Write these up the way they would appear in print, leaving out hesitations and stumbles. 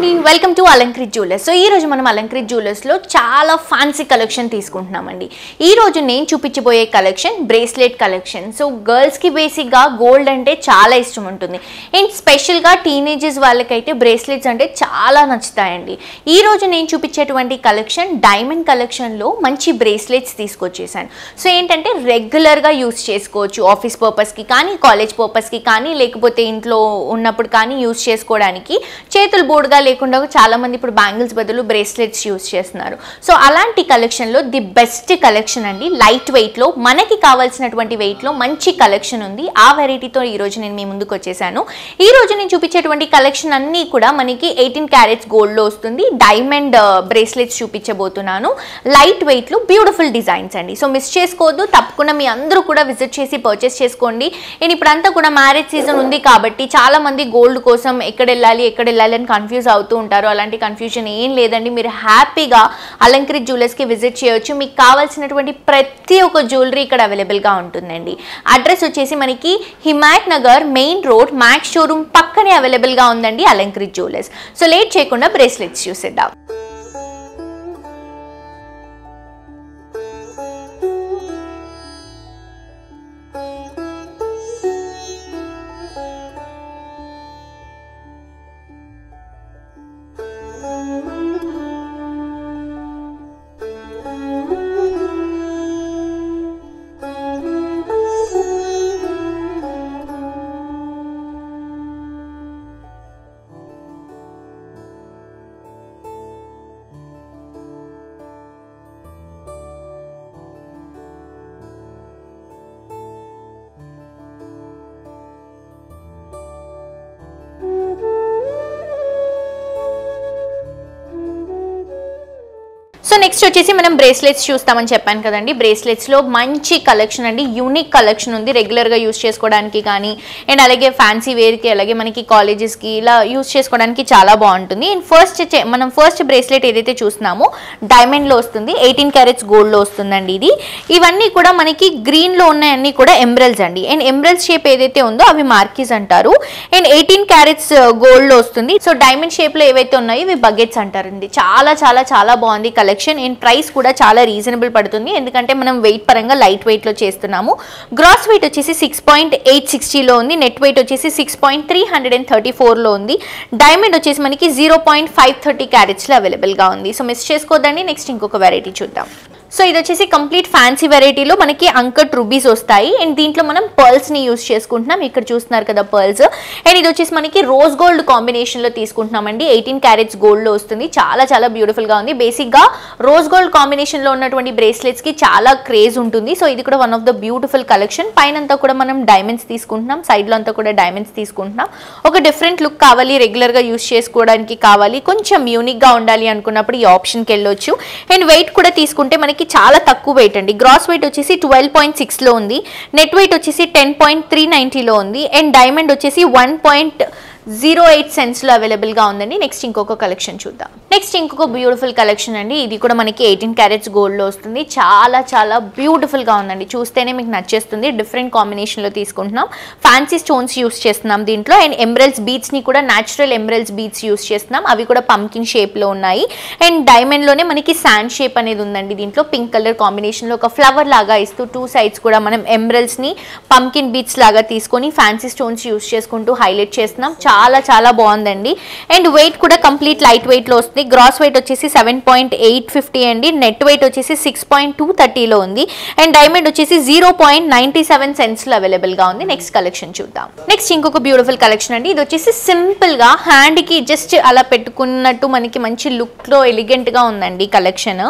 అండి welcome to Alankrit jewellers. So ఈ రోజు మనం అలంకృత్ జ్యువెలర్స్ లో చాలా ఫ్యాన్సీ కలెక్షన్ తీసుకుంటున్నామండి. ఈ రోజు నేను చూపించబోయే collection bracelet collection. So girls కి బేసిక్ గా గోల్డ్ అంటే చాలా ఇష్టం ఉంటుంది. అండ్ స్పెషల్ గా టీనేజర్స్ వాళ్ళకైతే బ్రేస్లెట్స్ అంటే చాలా నచ్చుతాయండి. ఈ రోజు నేను చూపించేటువంటి కలెక్షన్ డైమండ్ కలెక్షన్ లో మంచి బ్రేస్లెట్స్ తీసుకొచ్చేసాను. సో ఏంటంటే రెగ్యులర్ గా యూస్ చేసుకోవచ్చు, ఆఫీస్ పర్పస్ కి కానీ, కాలేజ్ పర్పస్ కి కానీ, లేకపోతే ఇంట్లో ఉన్నప్పుడు కానీ యూస్ చేసుకోవడానికి. చేతులు బోర్డుగా లేకుండా చాలా మంది ఇప్పుడు బ్యాంగిల్స్ బదులు బ్రేస్లెట్స్ యూస్ చేస్తున్నారు. సో అలాంటి కలెక్షన్లో ది బెస్ట్ కలెక్షన్ అండి. లైట్ వెయిట్లో మనకి కావాల్సినటువంటి వెయిట్లో మంచి కలెక్షన్ ఉంది. ఆ వెరైటీతో ఈరోజు నేను మీ ముందుకు వచ్చేసాను. ఈ రోజు నేను చూపించేటువంటి కలెక్షన్ అన్నీ కూడా మనకి 18 క్యారెట్స్ గోల్డ్లో వస్తుంది. డైమండ్ బ్రేస్లెట్స్ చూపించబోతున్నాను. లైట్ వెయిట్లో బ్యూటిఫుల్ డిజైన్స్ అండి. సో మిస్ చేసుకోవద్దు, తప్పకుండా మీ అందరూ కూడా విజిట్ చేసి పర్చేస్ చేసుకోండి. అండ్ ఇప్పుడంతా కూడా మ్యారేజ్ సీజన్ ఉంది కాబట్టి చాలా మంది గోల్డ్ కోసం ఎక్కడ వెళ్ళాలి అని కన్ఫ్యూజ్ అవుతూ ఉంటారు. అలాంటి కన్ఫ్యూజన్ ఏం లేదండి. మీరు హ్యాపీగా అలంకృత్ జ్యువెలర్స్కి విజిట్ చేయొచ్చు. మీకు కావాల్సినటువంటి ప్రతి ఒక్క జ్యువెలరీ ఇక్కడ అవైలబుల్గా ఉంటుందండి. అడ్రస్ వచ్చేసి మనకి Himayat Nagar main road max showroom పక్కనే అవైలబుల్గా ఉందండి అలంకృత్ జ్యువెలర్స్. సో లేట్ చేయకుండా బ్రేస్లెట్స్ చూసేద్దాం. సో నెక్స్ట్ వచ్చేసి మనం బ్రేస్లెట్స్ చూస్తామని చెప్పాను కదండి. బ్రేస్లెట్స్లో మంచి కలెక్షన్ అండి, యూనిక్ కలెక్షన్ ఉంది. రెగ్యులర్గా యూస్ చేసుకోవడానికి కానీ, అండ్ అలాగే ఫ్యాన్సీ వేర్కి, అలాగే మనకి కాలేజెస్కి ఇలా యూస్ చేసుకోవడానికి చాలా బాగుంటుంది. అండ్ మనం ఫస్ట్ బ్రేస్లెట్ ఏదైతే చూస్తున్నామో డైమండ్లో వస్తుంది, 18 క్యారెట్స్ గోల్డ్లో వస్తుందండి. ఇవన్నీ కూడా మనకి గ్రీన్లో ఉన్నాయన్నీ కూడా ఎమరల్డ్స్ అండి. అండ్ ఎమరల్డ్ షేప్ ఏదైతే ఉందో అవి మార్కీస్ అంటారు. అండ్ 18 క్యారెట్స్ గోల్డ్లో వస్తుంది. సో డైమండ్ షేప్లో ఏవైతే ఉన్నాయో ఇవి బకెట్స్ అంటారండి. చాలా చాలా చాలా బాగుంది కలెక్షన్. అండ్ ప్రైస్ కూడా చాలా రీజనబుల్ పడుతుంది, ఎందుకంటే మనం వెయిట్ పరంగా లైట్ వెయిట్లో చేస్తున్నాము. గ్రాస్ వెయిట్ వచ్చేసి 6.860లో ఉంది. నెట్ వెయిట్ వచ్చేసి 6.334లో ఉంది. డైమండ్ వచ్చేసి మనకి 0.530 క్యారెట్స్లో అవైలబుల్గా ఉంది. సో మిస్ చేసుకోవద్దండి. నెక్స్ట్ ఇంకొక వెరైటీ చూద్దాం. సో ఇది వచ్చేసి కంప్లీట్ ఫ్యాన్సీ వెరైటీలో మనకి అంకట్ రూబీస్ వస్తాయి. అండ్ దీంట్లో మనం పర్ల్స్ని యూస్ చేసుకుంటున్నాం. ఇక్కడ చూస్తున్నారు కదా పర్ల్స్. అండ్ ఇది వచ్చేసి మనకి రోజ్ గోల్డ్ కాంబినేషన్లో తీసుకుంటున్నామండి. 18 క్యారెట్స్ గోల్డ్లో వస్తుంది. చాలా చాలా బ్యూటిఫుల్గా ఉంది. బేసిక్గా రోజ్ గోల్డ్ కాంబినేషన్లో ఉన్నటువంటి బ్రేస్లెట్స్కి చాలా క్రేజ్ ఉంటుంది. సో ఇది కూడా one of the beautiful collection. పైన అంతా కూడా మనం డైమండ్స్ తీసుకుంటున్నాం, సైడ్లో అంతా కూడా డైమండ్స్ తీసుకుంటున్నాం. ఒక డిఫరెంట్ లుక్ కావాలి, రెగ్యులర్గా యూస్ చేసుకోవడానికి కావాలి, కొంచెం యూనిక్గా ఉండాలి అనుకున్నప్పుడు ఈ ఆప్షన్కి వెళ్ళొచ్చు. అండ్ వెయిట్ కూడా తీసుకుంటే మనకి చాలా తక్కువ వెయిట్ అండి. గ్రాస్ వెయిట్ వచ్చేసి 12.6లో ఉంది. నెట్ వెయిట్ వచ్చేసి 10.390లో ఉంది. అండ్ డైమండ్ వచ్చేసి 1.08 సెంట్స్లో అవైలబుల్గా ఉందండి. నెక్స్ట్ ఇంకొక కలెక్షన్ చూద్దాం. నెక్స్ట్ ఇంకొక బ్యూటిఫుల్ కలెక్షన్ అండి. ఇది కూడా మనకి 18 క్యారెట్స్ గోల్డ్లో వస్తుంది. చాలా చాలా బ్యూటిఫుల్గా ఉందండి. చూస్తేనే మీకు నచ్చేస్తుంది. డిఫరెంట్ కాంబినేషన్లో తీసుకుంటున్నాం. ఫ్యాన్సీ స్టోన్స్ యూస్ చేస్తున్నాం దీంట్లో. అండ్ ఎమరల్డ్స్ బీడ్స్ని కూడా న్యాచురల్ ఎమరల్డ్స్ బీడ్స్ యూస్ చేస్తున్నాం. అవి కూడా పంకిన్ షేప్లో ఉన్నాయి. అండ్ డైమండ్లోనే మనకి శాండ్ షేప్ అనేది ఉందండి. దీంట్లో పింక్ కలర్ కాంబినేషన్లో ఒక ఫ్లవర్ లాగా ఇస్తూ టూ సైడ్స్ కూడా మనం ఎమరల్డ్స్ని పంకిన్ బీడ్స్ లాగా తీసుకొని ఫ్యాన్సీ స్టోన్స్ యూస్ చేసుకుంటూ హైలైట్ చేస్తున్నాం. చాలా చాలా బాగుందండి. అండ్ వెయిట్ కూడా కంప్లీట్ లైట్ వెయిట్లో వస్తుంది. గ్రాస్ వెయిట్ వచ్చేసి 7.850 అండి. నెట్ వెయిట్ వచ్చేసి 6.230లో ఉంది. అండ్ డైమండ్ వచ్చేసి 0.97 సెంట్స్లో అవైలబుల్గా ఉంది. నెక్స్ట్ కలెక్షన్ చూద్దాం. నెక్స్ట్ ఇంకొక బ్యూటిఫుల్ కలెక్షన్ అండి. ఇది వచ్చేసి సింపుల్గా హ్యాండ్కి జస్ట్ అలా పెట్టుకున్నట్టు మనకి మంచి లుక్లో ఎలిగెంట్గా ఉందండి కలెక్షన్.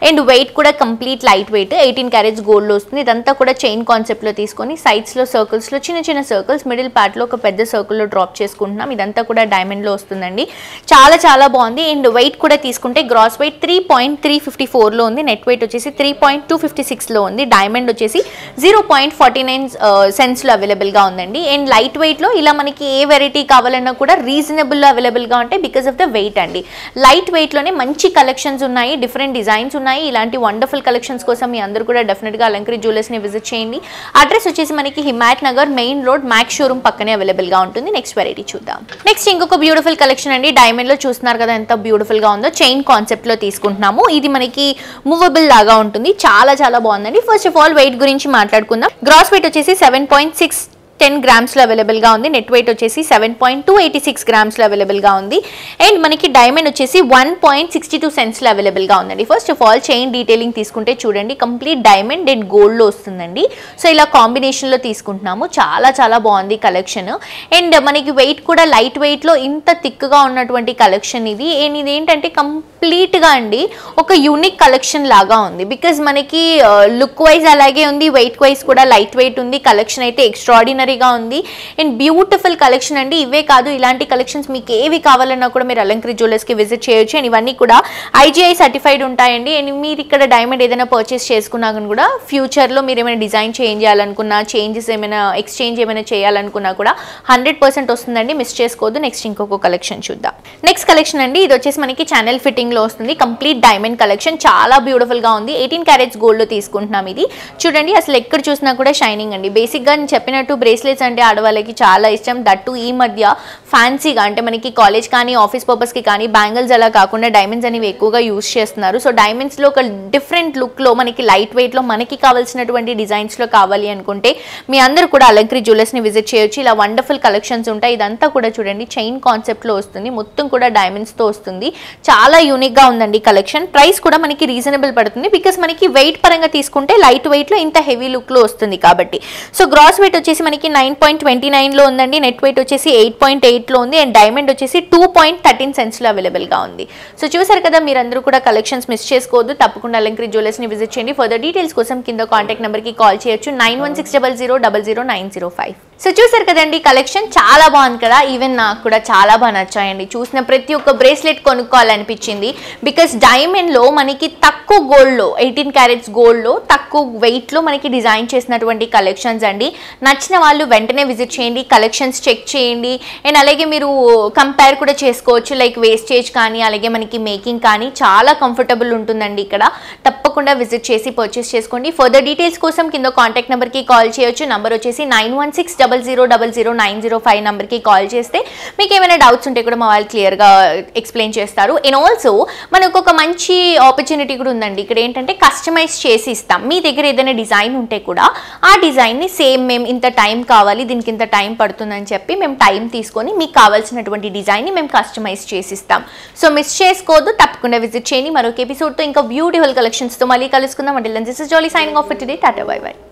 అండ్ వెయిట్ కూడా కంప్లీట్ లైట్ వెయిట్, 18 క్యారెట్స్ గోల్డ్లో వస్తుంది. ఇదంతా కూడా చైన్ కాన్సెప్ట్లో తీసుకొని సైడ్స్లో సర్కిల్స్లో చిన్న చిన్న సర్కిల్స్, మిడిల్ పార్ట్లో ఒక పెద్ద సర్కిల్లో డ్రాప్ చేసుకుంటున్నాం. ఇదంతా కూడా డైమండ్లో వస్తుందండి. చాలా చాలా బాగుంది. అండ్ వెయిట్ కూడా తీసుకుంటే గ్రాస్ వెయిట్ 3.354లో ఉంది. నెట్ వెయిట్ వచ్చేసి 3.256లో ఉంది. డైమండ్ వచ్చేసి 0.49 సెంట్స్లో అవైలబుల్గా ఉందండి. అండ్ లైట్ వెయిట్లో ఇలా మనకి ఏ వెరైటీ కావాలన్నా కూడా రీజనబుల్లో అవైలబుల్గా ఉంటాయి బికాస్ ఆఫ్ ద వెయిట్ అండి. లైట్ వెయిట్లోనే మంచి కలెక్షన్స్ ఉన్నాయి, డిఫరెంట్ డిజైన్స్ ఉన్నాయి. ఇలాంటి వండర్ఫుల్ కలెక్షన్స్ కోసం మీ అందరూ కూడా డెఫినెట్గా అలంకృత్ జ్యువెలర్స్ని విజిట్ చేయండి. అడ్రస్ వచ్చేసి మనకి Himayat Nagar main road max showroom పక్కనే అవైలబుల్గా ఉంటుంది. నెక్స్ట్ వెరైటీ చూద్దాం. చూద్దాం. నెక్స్ట్ ఇంకొక బ్యూటిఫుల్ కలెక్షన్ అండి. డైమండ్ లో చూస్తున్నారు కదా ఎంత బ్యూటిఫుల్ గా ఉందో. చైన్ కాన్సెప్ట్ లో తీసుకుంటున్నాము. ఇది మనకి మూవబుల్ లాగా ఉంటుంది. చాలా చాలా బాగుందండి. ఫస్ట్ ఆఫ్ ఆల్ వెయిట్ గురించి మాట్లాడుకుందాం. గ్రాస్ వెయిట్ వచ్చేసి 7.10 గ్రామ్స్ లో అవైలబుల్ గా ఉంది. నెట్ వెయిట్ వచ్చేసి 7.286 గ్రామ్స్ లో అవైలబుల్ గా ఉంది. అండ్ మనకి డైమండ్ వచ్చేసి 1.62 సెంట్స్ లో అవైలబుల్ గా ఉందండి. First of all chain detailing తీసుకుంటే చూడండి, కంప్లీట్ డైమండ్ అండ్ గోల్డ్ లో వస్తుందండి. సో ఇలా కాంబినేషన్ లో తీసుకుంటున్నాము. చాలా చాలా బాగుంది కలెక్షన్. అండ్ మనకి వెయిట్ కూడా లైట్ వెయిట్ లో ఇంత థిక్ గా ఉన్నటువంటి కలెక్షన్ ఇది. అండ్ ఇది ఏంటంటే కంప్లీట్ గా అండి ఒక యూనిక్ కలెక్షన్ లాగా ఉంది. బికాజ్ మనకి లుక్ వైజ్ అలాగే ఉంది, వెయిట్ వైజ్ కూడా లైట్ వెయిట్ ఉంది. కలెక్షన్ అయితే ఎక్స్ట్రాడినరీగా ఉంది అండ్ బ్యూటిఫుల్ కలెక్షన్ అండి. ఇవే కాదు, ఇలాంటి కలెక్షన్స్ మీకు ఏవి కావాలన్నా కూడా మీరు అలంకృత్ జ్యువెలర్స్ కి విజిట్ చేయొచ్చు. అండ్ ఇవన్నీ కూడా IGI సర్టిఫైడ్ ఉంటాయండి. అండ్ మీరు ఇక్కడ డైమండ్ ఏదైనా పర్చేస్ చేసుకున్నా కూడా ఫ్యూచర్ లో మీరు ఏమైనా డిజైన్ చేంజ్ చేయాలనుకున్నా, చేంజెస్ ఏమైనా ఎక్స్చేంజ్ ఏమైనా చేయాలనుకున్నా కూడా 100% వస్తుందండి. మిస్ చేసుకోవద్దు. నెక్స్ట్ ఇంకొక కలెక్షన్ చూద్దాం. నెక్స్ట్ కలెక్షన్ అండి, ఇది వచ్చేసి మనకి ఛానల్ ఫిట్టింగ్ లో వస్తుంది. కంప్లీట్ డైమండ్ కలెక్షన్ చాలా బ్యూటిఫుల్ గా ఉంది. 18 క్యారెట్స్ గోల్డ్ లో తీసుకుంటున్నాం. ఇది చూడండి, అసలు ఎక్కడ చూసినా కూడా షైనింగ్ అండి. బేసిక్ గా నేను చెప్పినట్టు బ్రేస్లెట్స్ అంటే ఆడవాళ్ళకి చాలా ఇష్టం. దట్టు ఈ మధ్య ఫ్యాన్సీగా అంటే మనకి కాలేజ్ కానీ ఆఫీస్ పర్పస్ కి కానీ బ్యాంగిల్స్ అలా కాకుండా డైమండ్స్ అనేవి ఎక్కువగా యూస్ చేస్తున్నారు. సో డైమండ్స్ లో ఒక డిఫరెంట్ లుక్ లో మనకి లైట్ వెయిట్ లో మనకి కావాల్సినటువంటి డిజైన్స్ లో కావాలి అనుకుంటే మీ అందరూ కూడా అలంకృత్ జ్యువెలర్స్ ని విజిట్ చేయొచ్చు. ఇలా వండర్ఫుల్ కలెక్షన్స్ ఉంటాయి. ఇదంతా కూడా చూడండి చైన్ కాన్సెప్ట్ లో వస్తుంది. మొత్తం కూడా డైమండ్స్ తో వస్తుంది. చాలా యూనిక్ గా ఉందండి కలెక్షన్. ప్రైస్ కూడా మనకి రీజనబుల్ పడుతుంది. బికాస్ మనకి వెయిట్ పరంగా తీసుకుంటే లైట్ వెయిట్ లో ఇంత హెవీ లుక్ లో వస్తుంది కాబట్టి. సో గ్రాస్ వెయిట్ వచ్చేసి మనకి 9.29 లో ఉందండి. నెట్ వెయిట్ వచ్చేసి 8.8 లో ఉంది. అండ్ డైమండ్ వచ్చేసి 2.13 సెంట్స్ లో అవైలబుల్ గా ఉంది. సో చూసారు కదా, మీరందరూ కూడా కలెక్షన్స్ మిస్ చేసుకోవద్దు. తప్పకుండా అలంకృత్ జ్యువెలర్స్ ని విజిట్ చేయండి. ఫర్దర్ డీటెయిల్స్ కోసం కింద కాంటాక్ట్ నెంబర్ కి కాల్ చేయొచ్చు 9160000905. సో చూసారు కదండి, కలెక్షన్ చాలా బాగుంది కదా. ఈవెన్ నాకు కూడా చాలా బాగా నచ్చాయండి. చూసిన ప్రతి ఒక్క బ్రేస్లెట్ కొనుక్కోవాలనిపించింది. బికాస్ డైమండ్ లో మనకి తక్కువ గోల్డ్ లో 18 క్యారెట్స్ గోల్డ్ లో తక్కువ వెయిట్ లో మనకి డిజైన్ చేసినటువంటి కలెక్షన్స్ అండి. నచ్చిన వాళ్ళు వెంటనే విజిట్ చేయండి, కలెక్షన్స్ చెక్ చేయండి. అండ్ అలాగే మీరు కంపేర్ కూడా చేసుకోవచ్చు. లైక్ వేస్టేజ్ కానీ అలాగే మనకి మేకింగ్ కానీ చాలా కంఫర్టబుల్ ఉంటుందండి. ఇక్కడ తప్పకుండా విజిట్ చేసి పర్చేస్ చేసుకోండి. ఫర్దర్ డీటెయిల్స్ కోసం కింద కాంటాక్ట్ నెంబర్ కి కాల్ చేయొచ్చు. నంబర్ వచ్చేసి 9160000905 నెంబర్ కి కాల్ చేస్తే మీకు ఏమైనా డౌట్స్ ఉంటే కూడా మా వాళ్ళు క్లియర్ గా ఎక్స్ప్లెయిన్ చేస్తారు. అండ్ ఆల్సో మనకు ఒక మంచి ఆపర్చునిటీ కూడా ఉందండి. ఇక్కడ ఏంటంటే కస్టమైజ్ చేసి ఇస్తాం. మీ దగ్గర ఏదైనా డిజైన్ ఉంటే కూడా ఆ డిజైన్ ని సేమ్ మేము ఇంత టైం కావాలి, దీనికి ఇంత టైం పడుతుందని చెప్పి మేము టైం తీసుకొని మీకు కావాల్సినటువంటి డిజైన్ ని మేము కస్టమైజ్ చేసి ఇస్తాం. సో మిస్ చేసుకోవద్దు, తప్పకుండా విజిట్ చేయండి. మరొక ఎపిసోడ్ తో ఇంకా బ్యూటిఫుల్ కలెక్షన్స్ తో మళ్ళీ కలుసుకుందాం. అంటే this is jolly signing off for today. Tata bye by.